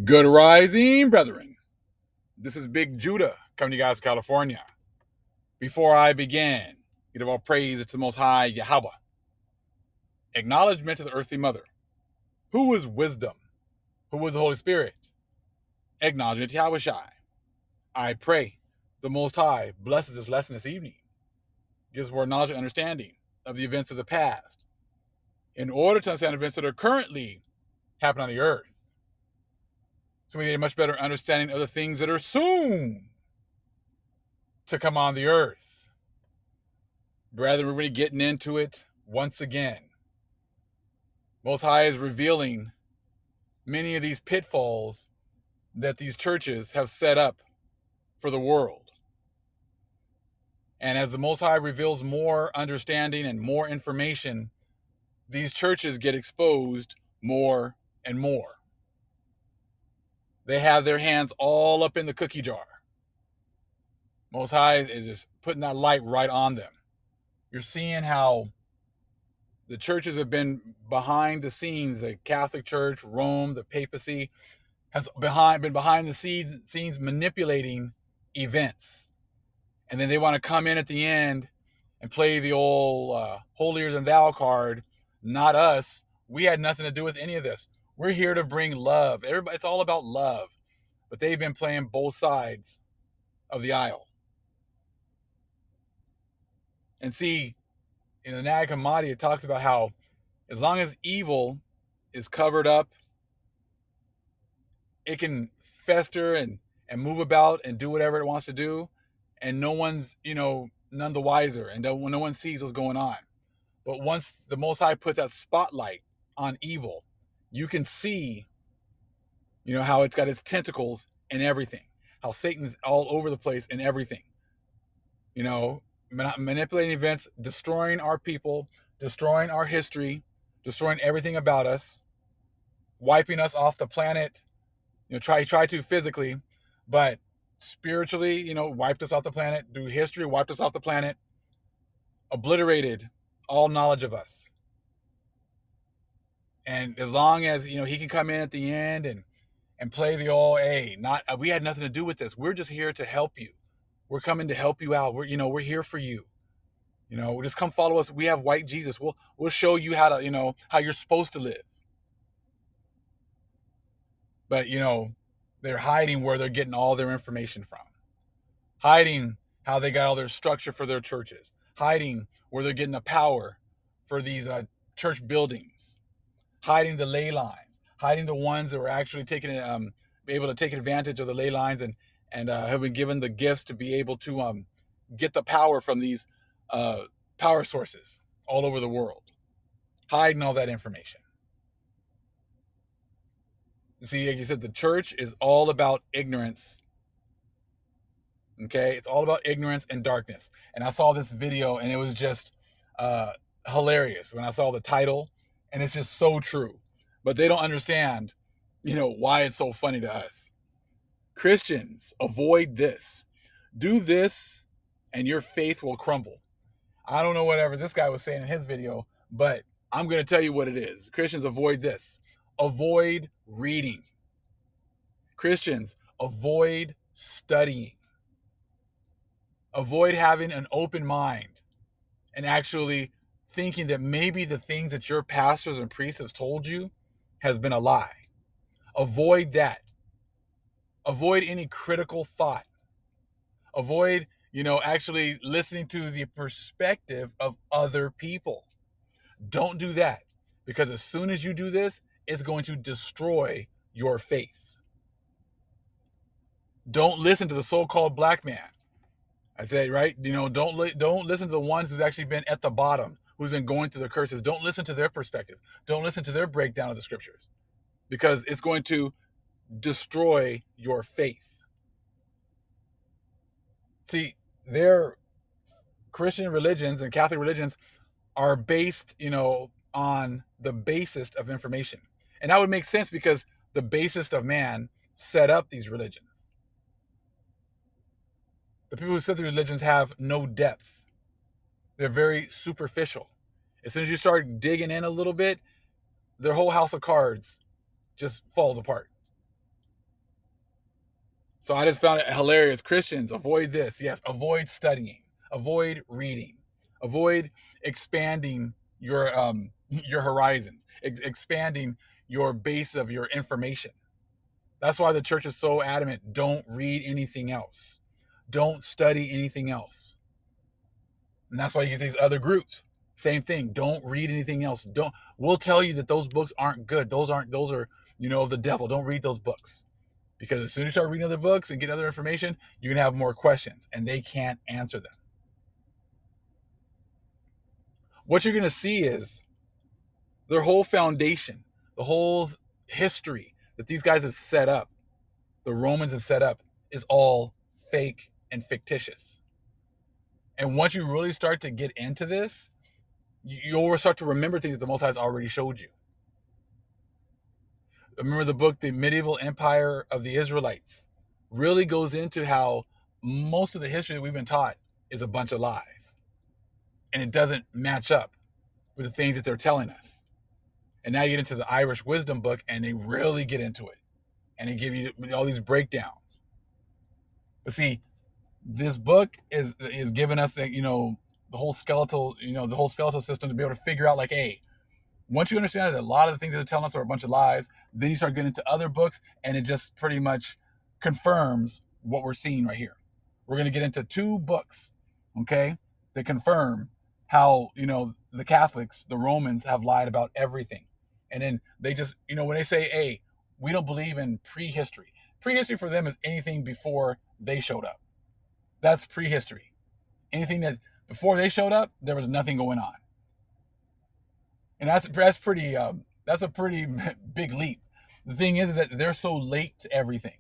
Good rising, brethren. This is Big Judah coming to you guys from California. Before I begin, give all praise to the Most High Yahweh. Acknowledgement to the earthly mother. Who is wisdom? Who is the Holy Spirit? Acknowledgement to Yahweh Shai. I pray the Most High blesses this lesson this evening, gives more knowledge and understanding of the events of the past, in order to understand events that are currently happening on the earth, so we get a much better understanding of the things that are soon to come on the earth. Brethren, we're really getting into it once again. Most High is revealing many of these pitfalls that these churches have set up for the world. And as the Most High reveals more understanding and more information, these churches get exposed more and more. They have their hands all up in the cookie jar. Most High is just putting that light right on them. You're seeing how the churches have been behind the scenes, the Catholic Church, Rome, the papacy, has been behind the scenes manipulating events. And then they want to come in at the end and play the old holier than thou card. Not us. We had nothing to do with any of this. We're here to bring love. It's all about love. But they've been playing both sides of the aisle. And see, in the Nag Hammadi, it talks about how as long as evil is covered up, it can fester and move about and do whatever it wants to do, and no one's none the wiser, and no one sees what's going on. But once the Most High puts that spotlight on evil, you can see how it's got its tentacles in everything, how Satan's all over the place in everything, manipulating events, destroying our people, destroying our history, destroying everything about us, wiping us off the planet. Try to physically, but spiritually, wiped us off the planet. Through history, wiped us off the planet, obliterated all knowledge of us. And as long as he can come in at the end and play the old, hey, we had nothing to do with this. We're just here to help you. We're coming to help you out. We're here for you. Just come follow us. We have white Jesus. We'll show you how to how you're supposed to live. But they're hiding where they're getting all their information from, hiding how they got all their structure for their churches, hiding where they're getting the power for these church buildings, hiding the ley lines, hiding the ones that were actually able to take advantage of the ley lines and have been given the gifts to be able to get the power from these power sources all over the world, hiding all that information. See, like you said, the church is all about ignorance. Okay, it's all about ignorance and darkness. And I saw this video, and it was just hilarious when I saw the title, and it's just so true. But they don't understand, why it's so funny to us. Christians, avoid this. Do this, and your faith will crumble. I don't know whatever this guy was saying in his video, but I'm going to tell you what it is. Christians, avoid this. Avoid reading. Christians, avoid studying. Avoid having an open mind and actually thinking that maybe the things that your pastors and priests have told you has been a lie. Avoid that. Avoid any critical thought. Avoid, actually listening to the perspective of other people. Don't do that, because as soon as you do this, it's going to destroy your faith. Don't listen to the so-called black man. I say, right? Don't listen to the ones who's actually been at the bottom, who's been going through the curses. Don't listen to their perspective. Don't listen to their breakdown of the scriptures, because it's going to destroy your faith. See, their Christian religions and Catholic religions are based, on the basest of information. And that would make sense, because the basest of man set up these religions. The people who set the religions have no depth. They're very superficial. As soon as you start digging in a little bit, their whole house of cards just falls apart. So I just found it hilarious. Christians, avoid this. Yes, avoid studying, avoid reading, avoid expanding your horizons, expanding your base of your information. That's why the church is so adamant. Don't read anything else. Don't study anything else. And that's why you get these other groups. Same thing. Don't read anything else. Don't. We'll tell you that those books aren't good. Those are the devil. Don't read those books. Because as soon as you start reading other books and get other information, you're going to have more questions and they can't answer them. What you're going to see is their whole foundation, the whole history that these guys have set up, the Romans have set up, is all fake and fictitious. And once you really start to get into this, you'll start to remember things that the Most High has already showed you. Remember the book, The Medieval Empire of the Israelites, really goes into how most of the history that we've been taught is a bunch of lies. And it doesn't match up with the things that they're telling us. And now you get into the Irish wisdom book and they really get into it. And they give you all these breakdowns. But see, this book is giving us the whole skeletal system to be able to figure out, like, hey, once you understand that a lot of the things that they're telling us are a bunch of lies, then you start getting into other books and it just pretty much confirms what we're seeing right here. We're going to get into 2 books, okay, that confirm how, the Catholics, the Romans, have lied about everything. And then they just, when they say, hey, we don't believe in prehistory. Prehistory for them is anything before they showed up. That's prehistory. Anything that before they showed up, there was nothing going on. And that's a pretty big leap. The thing is that they're so late to everything.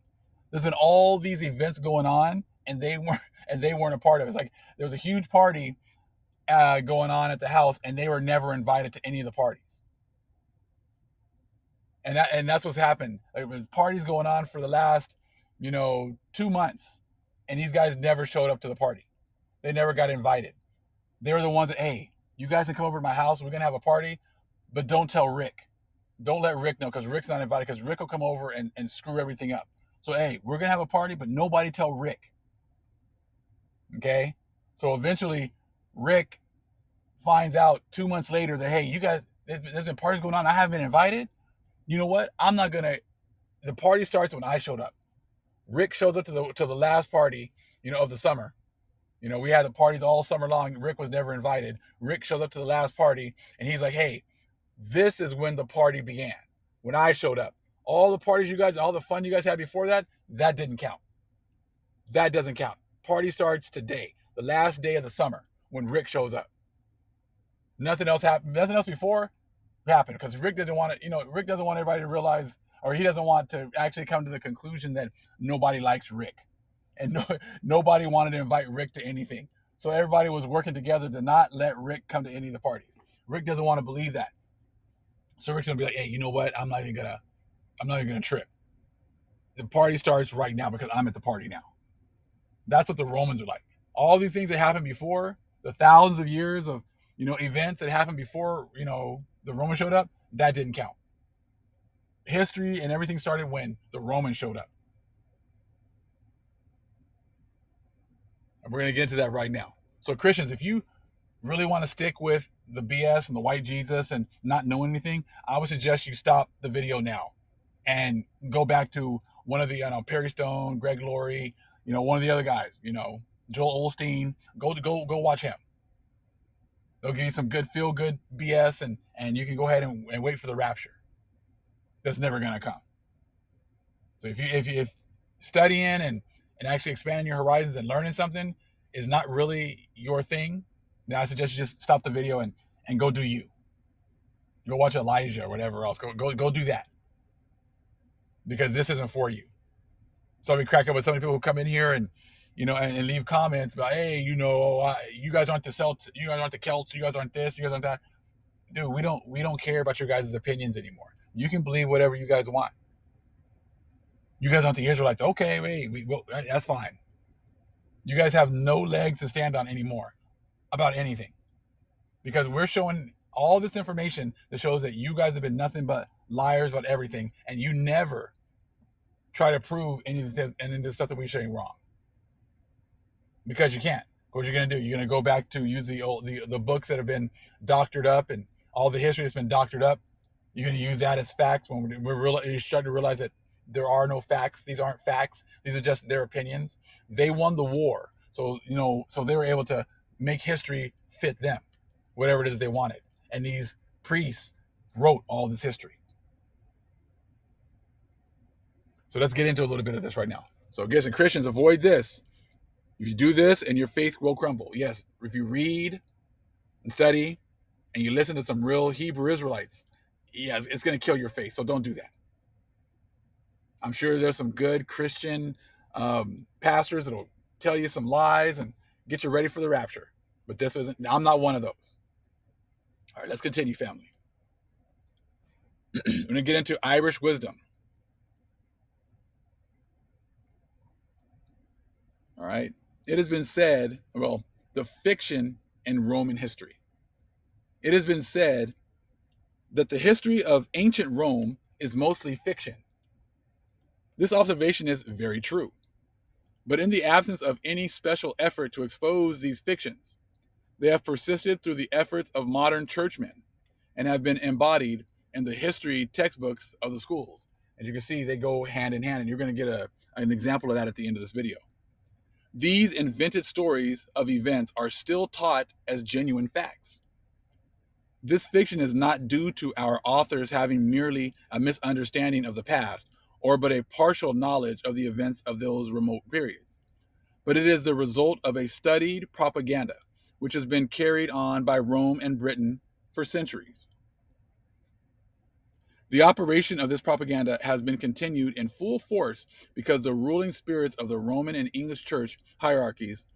There's been all these events going on, and they weren't a part of it. It's like there was a huge party going on at the house, and they were never invited to any of the parties. And that's what's happened. There was parties going on for the last 2 months, and these guys never showed up to the party. They never got invited. They were the ones that, hey, you guys can come over to my house. We're gonna have a party, but don't tell Rick. Don't let Rick know, because Rick's not invited, because Rick will come over and screw everything up. So, hey, we're going to have a party, but nobody tell Rick. Okay? So eventually, Rick finds out 2 months later that, hey, you guys, there's been parties going on. I haven't been invited. You know what? I'm not going to. The party starts when I showed up. Rick shows up to the last party, of the summer. We had the parties all summer long. Rick was never invited. Rick shows up to the last party, and he's like, hey, this is when the party began. When I showed up. All the parties all the fun you guys had before that didn't count. That doesn't count. Party starts today, the last day of the summer, when Rick shows up. Nothing else happened. Nothing else before happened, because Rick doesn't want to, Rick doesn't want everybody to realize, or he doesn't want to actually come to the conclusion that nobody likes Rick. And nobody wanted to invite Rick to anything. So everybody was working together to not let Rick come to any of the parties. Rick doesn't want to believe that. So Rick's gonna be like, hey, you know what? I'm not even gonna trip. The party starts right now because I'm at the party now. That's what the Romans are like. All these things that happened before, the thousands of years of events that happened before the Romans showed up, that didn't count. History and everything started when the Romans showed up. And we're gonna get into that right now. So Christians, if you really want to stick with the BS and the white Jesus and not know anything, I would suggest you stop the video now and go back to one of the Perry Stone, Greg Laurie, one of the other guys, Joel Osteen. Go watch him. They'll give you some good feel good BS, and you can go ahead and wait for the rapture. That's never gonna come. So if studying and actually expanding your horizons and learning something is not really your thing, then I suggest you just stop the video and go do you. Go watch Elijah or whatever else. Go do that. Because this isn't for you. So we crack up with so many people who come in here and and leave comments about, hey, you guys aren't the Celts, you guys aren't the Celts, you guys aren't this, you guys aren't that. Dude, we don't care about your guys' opinions anymore. You can believe whatever you guys want. You guys aren't the Israelites. Okay, wait, that's fine. You guys have no legs to stand on anymore about anything, because we're showing all this information that shows that you guys have been nothing but liars about everything, and you never try to prove any of this and this stuff that we're saying wrong, because you can't. What you're going to do? You're going to go back to use the books that have been doctored up and all the history that's been doctored up. You're going to use that as facts when you're starting to realize that there are no facts. These aren't facts. These are just their opinions. They won the war, so so they were able to make history fit them, whatever it is they wanted. And these priests wrote all this history. So let's get into a little bit of this right now. So I guess Christians, avoid this. If you do this, and your faith will crumble. Yes, if you read and study and you listen to some real Hebrew Israelites, yes, it's going to kill your faith. So don't do that. I'm sure there's some good Christian pastors that'll tell you some lies and get you ready for the rapture. But this isn't. I'm not one of those. All right, let's continue, family. We're going to get into Irish wisdom. All right. It has been said, well, the fiction in Roman history. It has been said that the history of ancient Rome is mostly fiction. This observation is very true. But in the absence of any special effort to expose these fictions, they have persisted through the efforts of modern churchmen and have been embodied in the history textbooks of the schools. As you can see, they go hand in hand, and you're going to get an example of that at the end of this video. These invented stories of events are still taught as genuine facts. This fiction is not due to our authors having merely a misunderstanding of the past or but a partial knowledge of the events of those remote periods, but it is the result of a studied propaganda which has been carried on by Rome and Britain for centuries. The operation of this propaganda has been continued in full force because the ruling spirits of the Roman and English church hierarchies,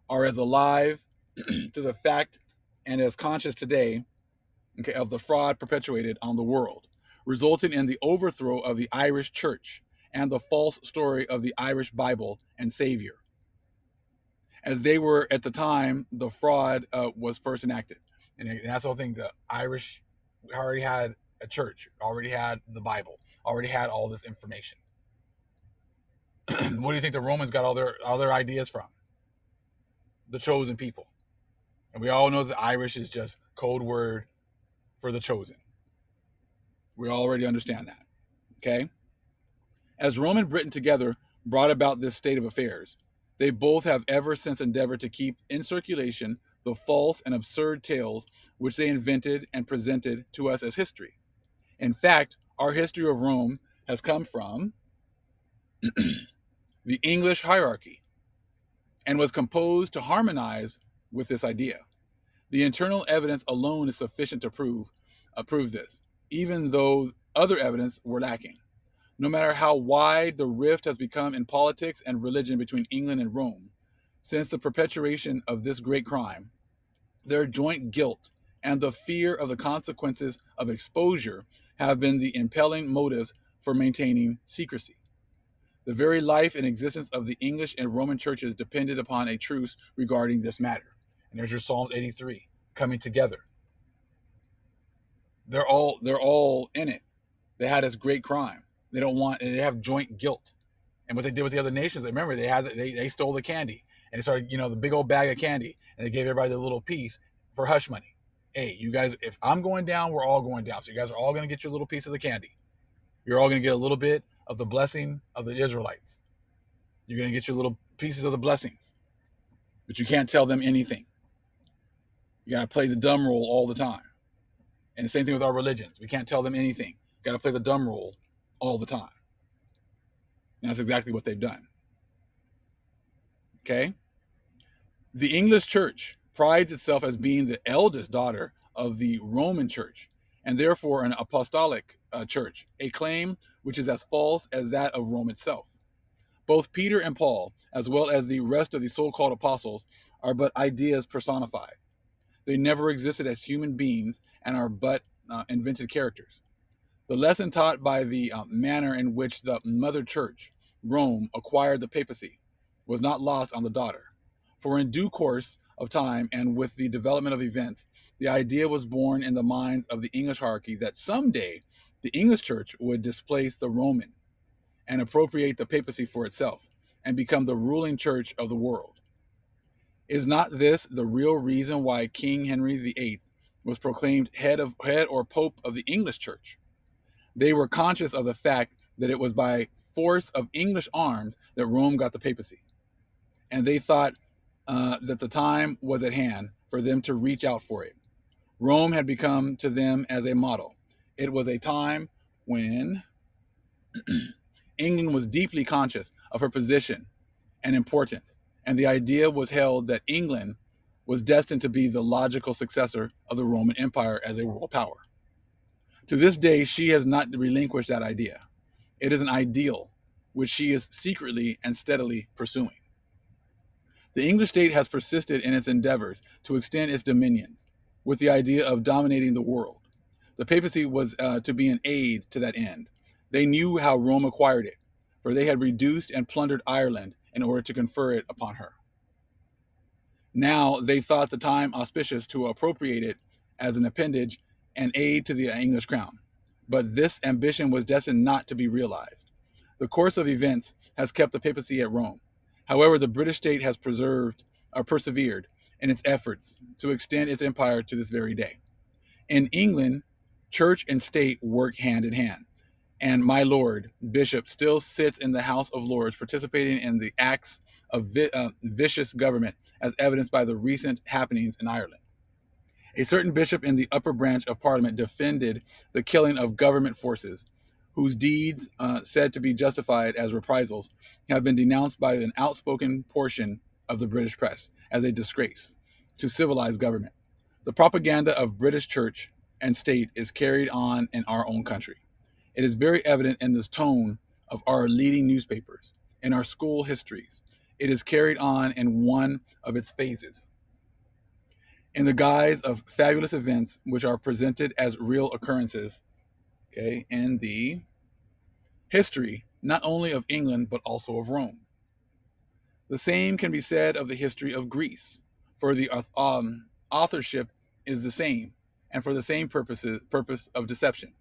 are as alive to the fact and as conscious today, of the fraud perpetuated on the world, resulting in the overthrow of the Irish church and the false story of the Irish Bible and Savior, as they were at the time the fraud was first enacted. And that's the whole thing. The Irish already had a church, already had the Bible, already had all this information. What do you think the Romans got all their ideas from? The chosen people. And we all know that Irish is just code word for the chosen. We already understand that. Okay? As Rome and Britain together brought about this state of affairs, they both have ever since endeavored to keep in circulation the false and absurd tales which they invented and presented to us as history. In fact, our history of Rome has come from the English hierarchy and was composed to harmonize with this idea. The internal evidence alone is sufficient to prove this, even though other evidence were lacking. No matter how wide the rift has become in politics and religion between England and Rome, since the perpetration of this great crime, their joint guilt and the fear of the consequences of exposure have been the impelling motives for maintaining secrecy. The very life and existence of the English and Roman churches depended upon a truce regarding this matter. And there's your Psalms 83 coming together. They're all in it. They had this great crime. They have joint guilt. And what they did with the other nations, remember, they stole the candy. And they started, the big old bag of candy. And they gave everybody the little piece for hush money. Hey, you guys, if I'm going down, we're all going down. So you guys are all going to get your little piece of the candy. You're all going to get a little bit of the blessing of the Israelites. You're going to get your little pieces of the blessings. But you can't tell them anything. You got to play the dumb role all the time. And the same thing with our religions. We can't tell them anything. Got to play the dumb role all the time. And that's exactly what they've done. Okay? The English church prides itself as being the eldest daughter of the Roman church, and therefore an apostolic church, a claim which is as false as that of Rome itself. Both Peter and Paul, as well as the rest of the so-called apostles, are but ideas personified. They never existed as human beings and are but invented characters. The lesson taught by the manner in which the mother church, Rome, acquired the papacy was not lost on the daughter. For in due course of time and with the development of events, the idea was born in the minds of the English hierarchy that someday the English church would displace the Roman, and appropriate the papacy for itself and become the ruling church of the world. Is not this the real reason why King Henry VIII was proclaimed head or pope of the English church? They were conscious of the fact that it was by force of English arms that Rome got the papacy, and they thought that the time was at hand for them to reach out for it. Rome had become to them as a model. It was a time when England was deeply conscious of her position and importance, and the idea was held that England was destined to be the logical successor of the Roman Empire as a world power. To this day, she has not relinquished that idea. It is an ideal which she is secretly and steadily pursuing. The English state has persisted in its endeavors to extend its dominions with the idea of dominating the world. The papacy was to be an aid to that end. They knew how Rome acquired it, for they had reduced and plundered Ireland in order to confer it upon her. Now they thought the time auspicious to appropriate it as an appendage and aid to the English crown. But this ambition was destined not to be realized. The course of events has kept the papacy at Rome. However, the British state has persevered in its efforts to extend its empire to this very day. In England, church and state work hand in hand, and my lord bishop still sits in the House of Lords participating in the acts of vicious government, as evidenced by the recent happenings in Ireland. A certain bishop in the upper branch of Parliament defended the killing of government forces, whose deeds, said to be justified as reprisals, have been denounced by an outspoken portion of the British press as a disgrace to civilized government. The propaganda of British church and state is carried on in our own country. It is very evident in this tone of our leading newspapers, in our school histories. It is carried on in one of its phases, in the guise of fabulous events which are presented as real occurrences, okay, in the history not only of England but also of Rome. The same can be said of the history of Greece, for the authorship is the same, and for the same purpose of deception.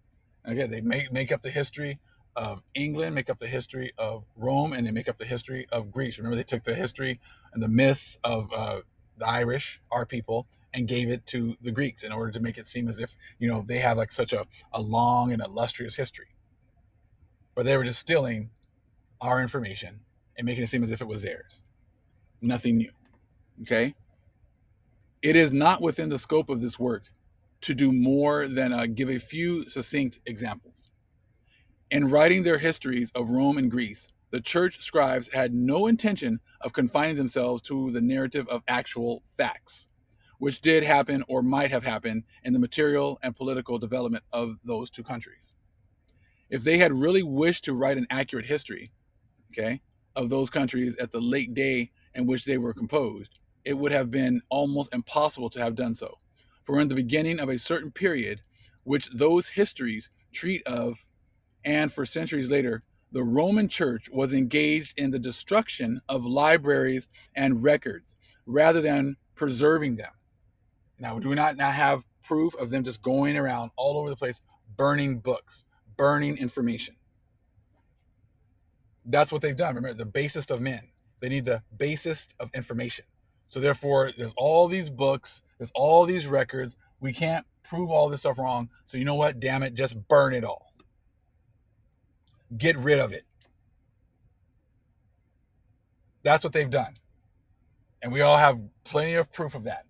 Again, they make up the history of England, make up the history of Rome, and they make up the history of Greece. Remember, they took the history and the myths of the Irish, our people, and gave it to the Greeks in order to make it seem as if, they have like such a long and illustrious history. But they were just stealing our information and making it seem as if it was theirs. Nothing new. Okay? It is not within the scope of this work to do more than give a few succinct examples. In writing their histories of Rome and Greece, the church scribes had no intention of confining themselves to the narrative of actual facts, which did happen or might have happened in the material and political development of those two countries. If they had really wished to write an accurate history, okay, of those countries at the late day in which they were composed, it would have been almost impossible to have done so. For in the beginning of a certain period, which those histories treat of, and for centuries later, the Roman Church was engaged in the destruction of libraries and records rather than preserving them. Now, do we not now have proof of them just going around all over the place, burning books, burning information? That's what they've done. Remember, the basest of men. They need the basest of information. So therefore, there's all these books, there's all these records. We can't prove all this stuff wrong. So you know what? Damn it, just burn it all. Get rid of it. That's what they've done. And we all have plenty of proof of that.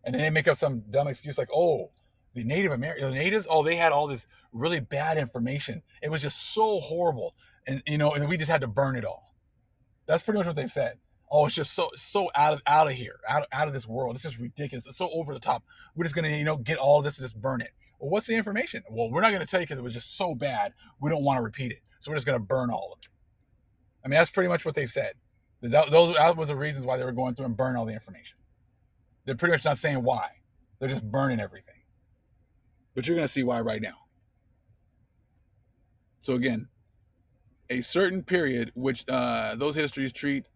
And then they make up some dumb excuse like, oh, the natives, they had all this really bad information. It was just so horrible. And, and we just had to burn it all. That's pretty much what they've said. Oh, it's just so out of here, out of this world. It's just ridiculous. It's so over the top. We're just going to, get all of this and just burn it. Well, what's the information? Well, we're not going to tell you because it was just so bad. We don't want to repeat it. So we're just going to burn all of it. I mean, that's pretty much what they've said. That was the reasons why they were going through and burn all the information. They're pretty much not saying why. They're just burning everything. But you're going to see why right now. So again, a certain period which those histories treat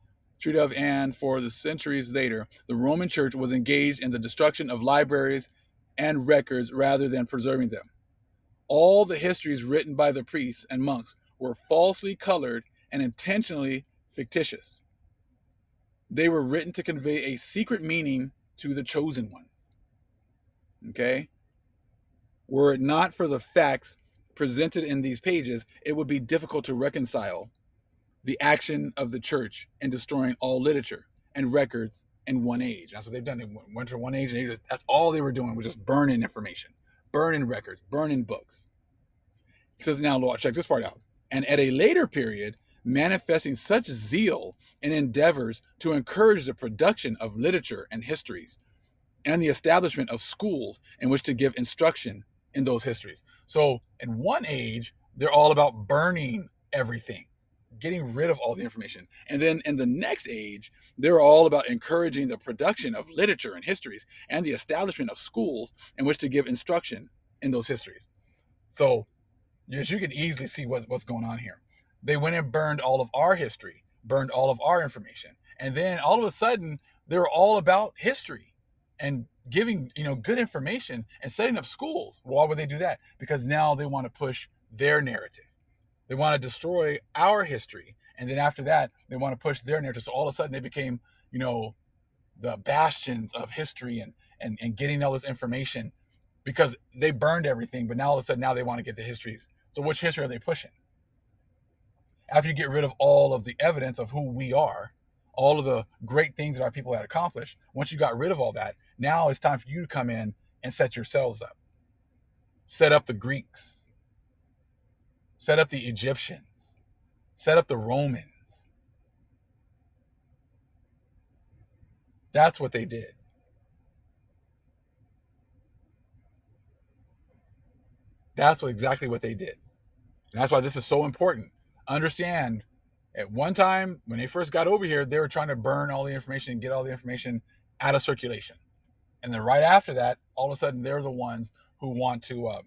of, and for the centuries later, the Roman Church was engaged in the destruction of libraries and records rather than preserving them. All the histories written by the priests and monks were falsely colored and intentionally fictitious. They were written to convey a secret meaning to the chosen ones. Okay? Were it not for the facts presented in these pages, it would be difficult to reconcile the action of the church in destroying all literature and records in one age. That's what they've done. They went to one age, and that's all they were doing was just burning information, burning records, burning books. It says now, Lord, check this part out. And at a later period, manifesting such zeal in endeavors to encourage the production of literature and histories, and the establishment of schools in which to give instruction in those histories. So in one age, they're all about burning everything, getting rid of all the information. And then in the next age, they're all about encouraging the production of literature and histories and the establishment of schools in which to give instruction in those histories. So as you can easily see what's going on here. They went and burned all of our history, burned all of our information. And then all of a sudden, they're all about history and giving, good information and setting up schools. Why would they do that? Because now they want to push their narrative. They want to destroy our history. And then after that, they want to push their narrative. So all of a sudden they became, the bastions of history and getting all this information because they burned everything. But now all of a sudden, now they want to get the histories. So which history are they pushing? After you get rid of all of the evidence of who we are, all of the great things that our people had accomplished, once you got rid of all that, now it's time for you to come in and set yourselves up. Set up the Greeks. Set up the Egyptians. Set up the Romans. That's what they did. That's exactly what they did. And that's why this is so important. Understand, at one time, when they first got over here, they were trying to burn all the information and get all the information out of circulation. And then right after that, all of a sudden, they're the ones who want to,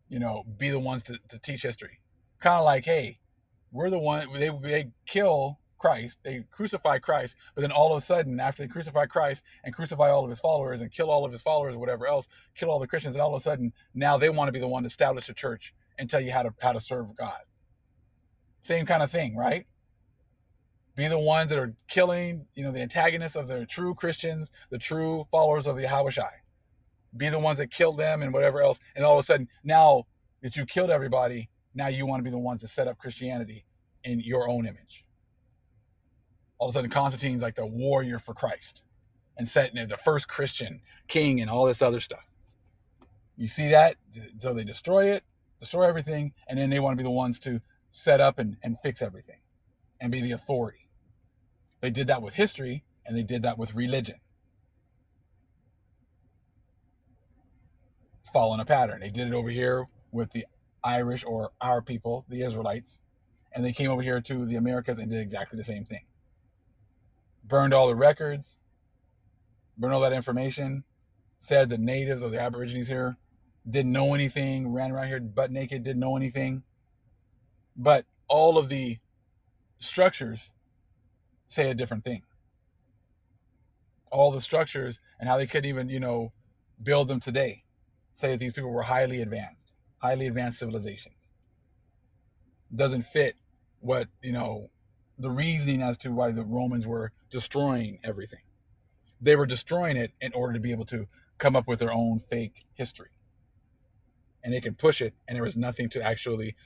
be the ones to teach history. Kind of like, hey, we're the one, they kill Christ, they crucify Christ, but then all of a sudden, after they crucify Christ and crucify all of his followers and kill all of his followers or whatever else, kill all the Christians, and all of a sudden, now they want to be the one to establish a church and tell you how to serve God. Same kind of thing, right? Be the ones that are killing, the antagonists of the true Christians, the true followers of the Yahushai. Be the ones that kill them and whatever else. And all of a sudden, now that you killed everybody, now you want to be the ones to set up Christianity in your own image. All of a sudden, Constantine's like the warrior for Christ and setting the first Christian king and all this other stuff. You see that? So they destroy everything, and then they want to be the ones to set up and fix everything and be the authority. They did that with history, and they did that with religion. It's following a pattern. They did it over here with the Irish, or our people, the Israelites, and they came over here to the Americas and did exactly the same thing. Burned all the records, burned all that information, said the natives or the Aborigines here didn't know anything, ran around here butt naked, didn't know anything. But all of the structures say a different thing. All the structures and how they couldn't even, build them today say that these people were highly advanced civilizations. Doesn't fit what, the reasoning as to why the Romans were destroying everything. They were destroying it in order to be able to come up with their own fake history. And they can push it, and there was nothing to actually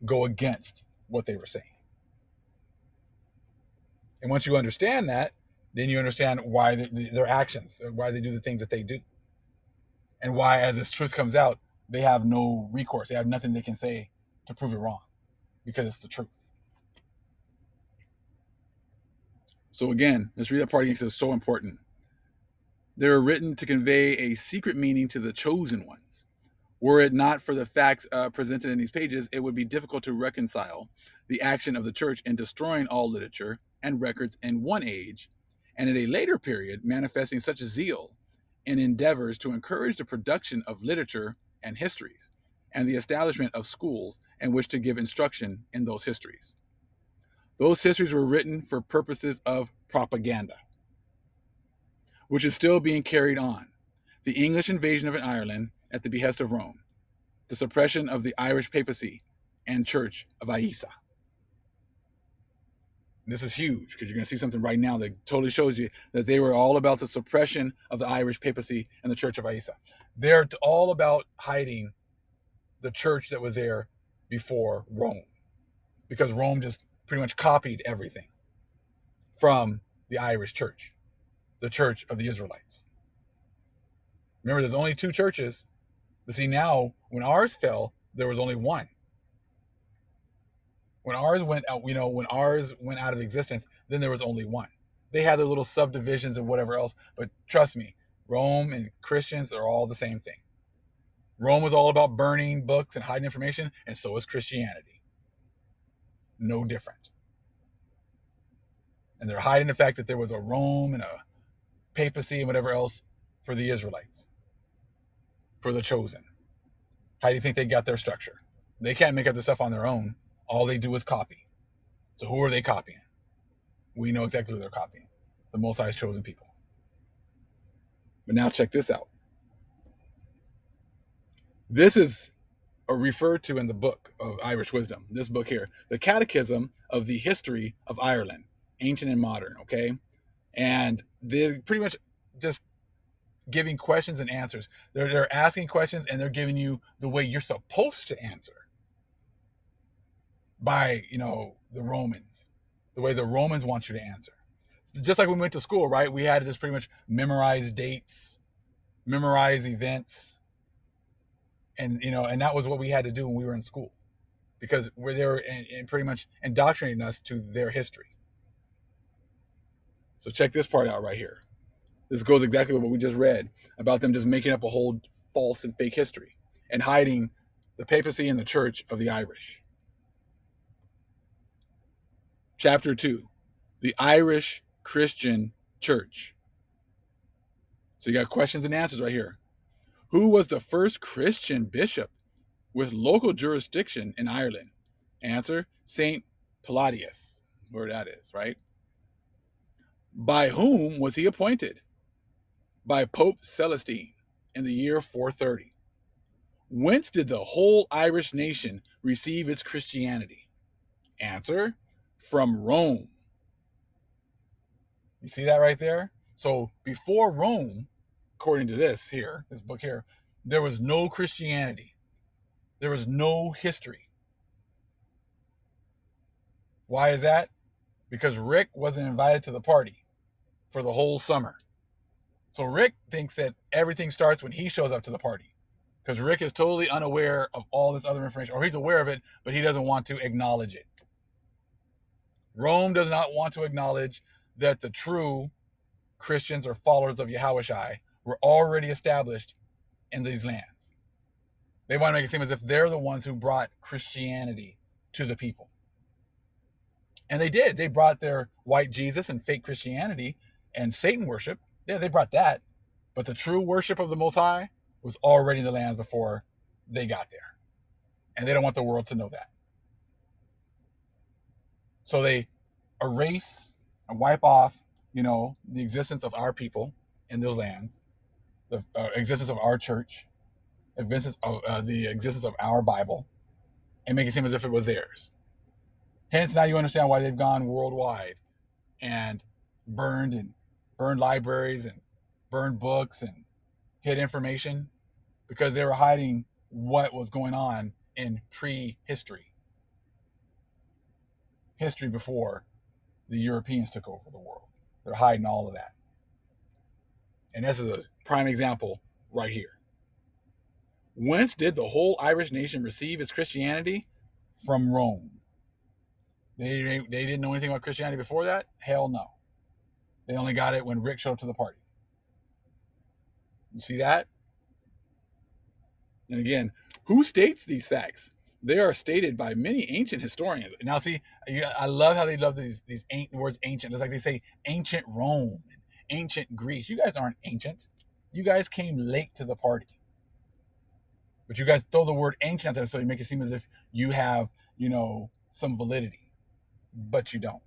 go against what they were saying. And once you understand that, then you understand why their actions, why they do the things that they do. And why, as this truth comes out, they have no recourse. They have nothing they can say to prove it wrong, because it's the truth. So again, let's read that part again, because it's so important. They were written to convey a secret meaning to the chosen ones. Were it not for the facts presented in these pages, it would be difficult to reconcile the action of the church in destroying all literature and records in one age, and at a later period manifesting such zeal in endeavors to encourage the production of literature and histories, and the establishment of schools in which to give instruction in those histories. Those histories were written for purposes of propaganda, which is still being carried on. The English invasion of Ireland at the behest of Rome, the suppression of the Irish papacy and church of Isa. This is huge because you're going to see something right now that totally shows you that they were all about the suppression of the Irish papacy and the church of Isa. They're all about hiding the church that was there before Rome, because Rome just pretty much copied everything from the Irish church, the church of the Israelites. Remember, there's only two churches, but see now, when ours fell, there was only one. When ours went out, when ours went out of existence, then there was only one. They had their little subdivisions and whatever else, but trust me, Rome and Christians are all the same thing. Rome was all about burning books and hiding information, and so is Christianity. No different. And they're hiding the fact that there was a Rome and a papacy and whatever else for the Israelites, for the chosen. How do you think they got their structure? They can't make up the stuff on their own. All they do is copy. So who are they copying? We know exactly who they're copying. The Most High's chosen people. But now check this out. This is referred to in the book of Irish Wisdom. This book here, the Catechism of the History of Ireland, Ancient and Modern, okay? And they're pretty much just giving questions and answers. They're asking questions and they're giving you the way you're supposed to answer by, the Romans, the way the Romans want you to answer. Just like when we went to school, right? We had to just pretty much memorize dates, memorize events, and that was what we had to do when we were in school, because they were pretty much indoctrinating us to their history. So check this part out right here. This goes exactly with what we just read about them just making up a whole false and fake history and hiding the papacy and the church of the Irish. Chapter 2, the Irish Christian Church. So you got questions and answers right here. Who was the first Christian bishop with local jurisdiction in Ireland? Answer, Saint Palladius, where that is, right? By whom was he appointed? By Pope Celestine in the year 430. Whence did the whole Irish nation receive its Christianity? Answer, from Rome. You see that right there? So before Rome, according to this book here, there was no Christianity. There was no history. Why is that? Because Rick wasn't invited to the party for the whole summer. So Rick thinks that everything starts when he shows up to the party, because Rick is totally unaware of all this other information, or he's aware of it, but he doesn't want to acknowledge it. Rome does not want to acknowledge that the true Christians or followers of Yahushua were already established in these lands. They want to make it seem as if they're the ones who brought Christianity to the people. And they did. They brought their white Jesus and fake Christianity and Satan worship. Yeah, they brought that. But the true worship of the Most High was already in the lands before they got there. And they don't want the world to know that. So they erase and wipe off, the existence of our people in those lands, the existence of our church, the existence of our Bible, and make it seem as if it was theirs. Hence, now you understand why they've gone worldwide and burned libraries and burned books and hid information, because they were hiding what was going on in prehistory. History before the Europeans took over the world. They're hiding all of that. And this is a prime example right here. Whence did the whole Irish nation receive its Christianity? From Rome. They didn't know anything about Christianity before that? Hell no. They only got it when Rick showed up to the party. You see that? And again, who states these facts? They are stated by many ancient historians. Now, see, I love how they love these words ancient. It's like they say ancient Rome, ancient Greece. You guys aren't ancient. You guys came late to the party. But you guys throw the word ancient out there so you make it seem as if you have, some validity. But you don't.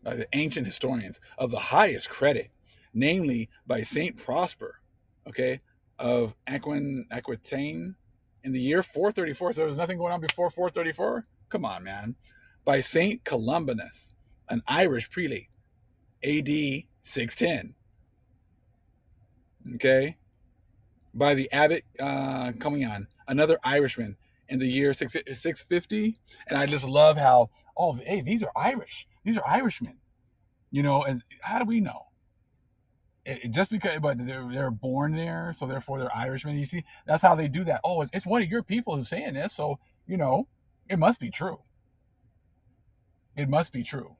The ancient historians of the highest credit, namely by Saint Prosper, okay, of Aquitaine in the year 434. So there was nothing going on before 434. Come on, man. By Saint Columbanus, an Irish prelate, A.D. 610. Okay, by the abbot, coming on, another Irishman in the year 650. And I just love how, oh, hey, these are Irish. These are Irishmen. And how do we know? Just because, but they're born there, so therefore they're Irishmen. You see, that's how they do that. Oh, it's one of your people who's saying this, so it must be true. It must be true.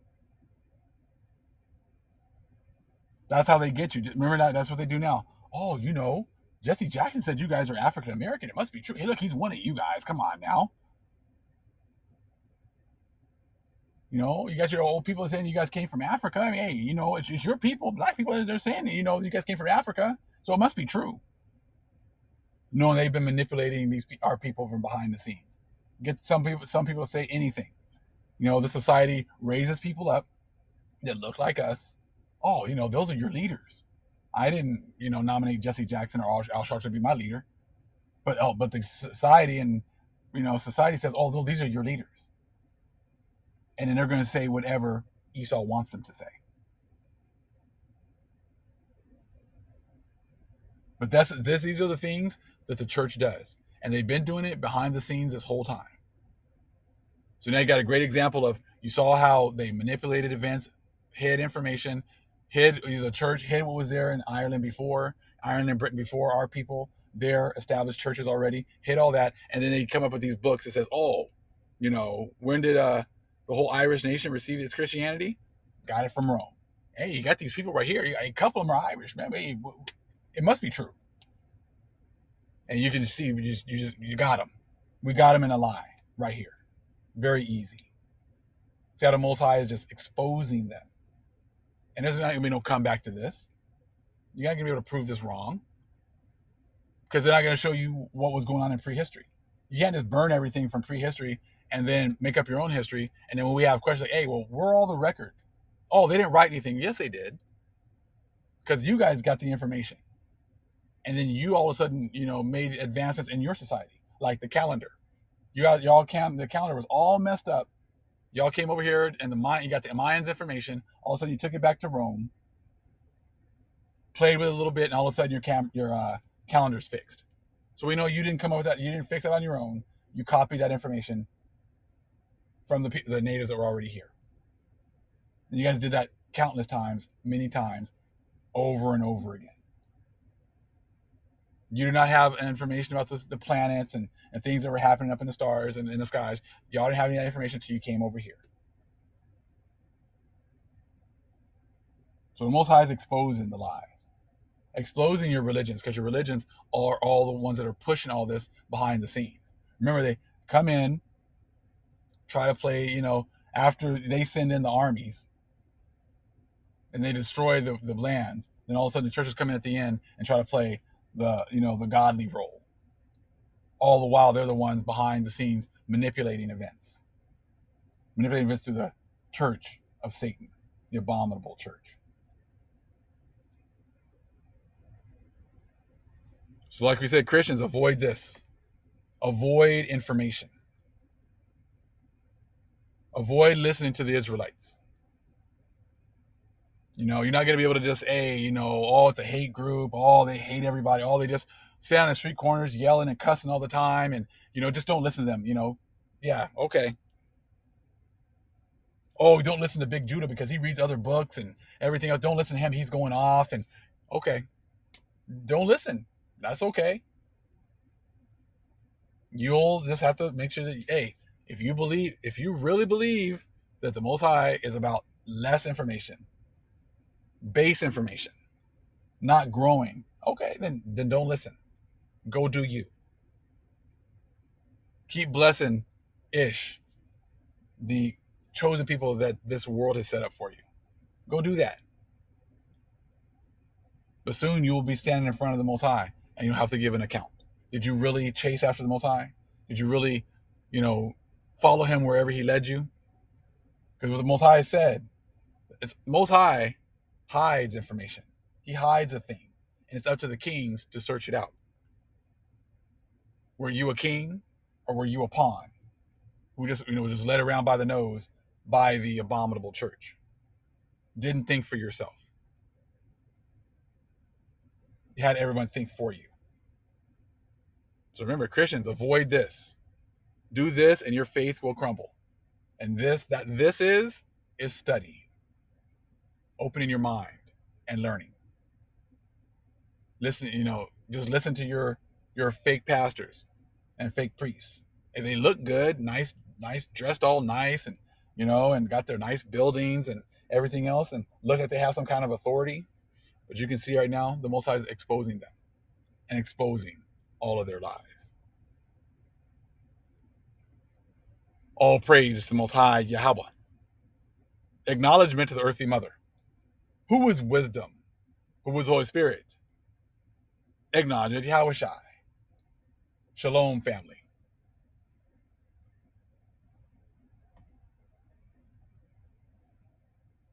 That's how they get you. Remember that? That's what they do now. Oh, Jesse Jackson said you guys are African American. It must be true. Hey, look, he's one of you guys. Come on now. You got your old people saying you guys came from Africa. I mean, hey, it's your people, black people. They're saying, you guys came from Africa, so it must be true. No, they've been manipulating our people from behind the scenes. Get some people to say anything. The society raises people up that look like us. Oh, those are your leaders. I didn't, nominate Jesse Jackson or Al Sharpton to be my leader, but the society and society says, oh, these are your leaders, and then they're going to say whatever Esau wants them to say. But these are the things that the church does, and they've been doing it behind the scenes this whole time. So now you got a great example of, you saw how they manipulated events, hid information, the church hid what was there in Ireland and Britain before our people, their established churches already, hid all that, and then they come up with these books that says, oh, when did the whole Irish nation receive its Christianity? Got it from Rome. Hey, you got these people right here. A couple of them are Irish, man. Hey, it must be true. And you can see, you got them. We got them in a lie right here. Very easy. See how the Most High is just exposing them. And there's not going to be no comeback to this. You're not going to be able to prove this wrong, because they're not going to show you what was going on in prehistory. You can't just burn everything from prehistory and then make up your own history. And then when we have questions like, hey, well, where are all the records? Oh, they didn't write anything. Yes, they did. Because you guys got the information. And then you all of a sudden, made advancements in your society, like the calendar. The calendar was all messed up. Y'all came over here, and you got the Mayans information. All of a sudden, you took it back to Rome, played with it a little bit, and all of a sudden, your calendar's fixed. So we know you didn't come up with that. You didn't fix it on your own. You copied that information from the natives that were already here. And you guys did that countless times, many times, over and over again. You do not have information about the planets and things that were happening up in the stars and in the skies. Y'all didn't have any of that information until you came over here. So the Most High is exposing the lies, exposing your religions, because your religions are all the ones that are pushing all this behind the scenes. Remember, they come in, try to play, after they send in the armies and they destroy the lands, then all of a sudden the churches come in at the end and try to play the godly role. All the while, they're the ones behind the scenes manipulating events through the church of Satan, the abominable church. So like we said, Christians, avoid this. Avoid information. Avoid listening to the Israelites. You're not going to be able to just, oh, it's a hate group. Oh, they hate everybody. Oh, they just sit on the street corners yelling and cussing all the time. And, just don't listen to them, Yeah, okay. Oh, don't listen to Big Judah because he reads other books and everything else. Don't listen to him. He's going off. And, okay. Don't listen. That's okay. You'll just have to make sure that, hey, if you really believe that the Most High is about less information, base information, not growing, okay, then don't listen. Go do you. Keep blessing the chosen people that this world has set up for you. Go do that. But soon you will be standing in front of the Most High, and you'll have to give an account. Did you really chase after the Most High? Did you really, follow him wherever he led you? Because what the Most High said, it's Most High hides information. He hides a thing, and it's up to the kings to search it out. Were you a king or were you a pawn who just, was just led around by the nose by the abominable church? Didn't think for yourself. You had everyone think for you. So remember, Christians, avoid this. Do this and your faith will crumble. And this is studying, opening your mind and learning. Listen, just listen to your fake pastors and fake priests. And they look good, nice, dressed all nice, and and got their nice buildings and everything else, and look like they have some kind of authority. But you can see right now the Most High is exposing them and exposing all of their lies. All praise to the Most High Yahweh. Acknowledgement to the earthly mother. Who is wisdom? Who is Holy Spirit? Acknowledgement to Yahweh Shai. Shalom, family.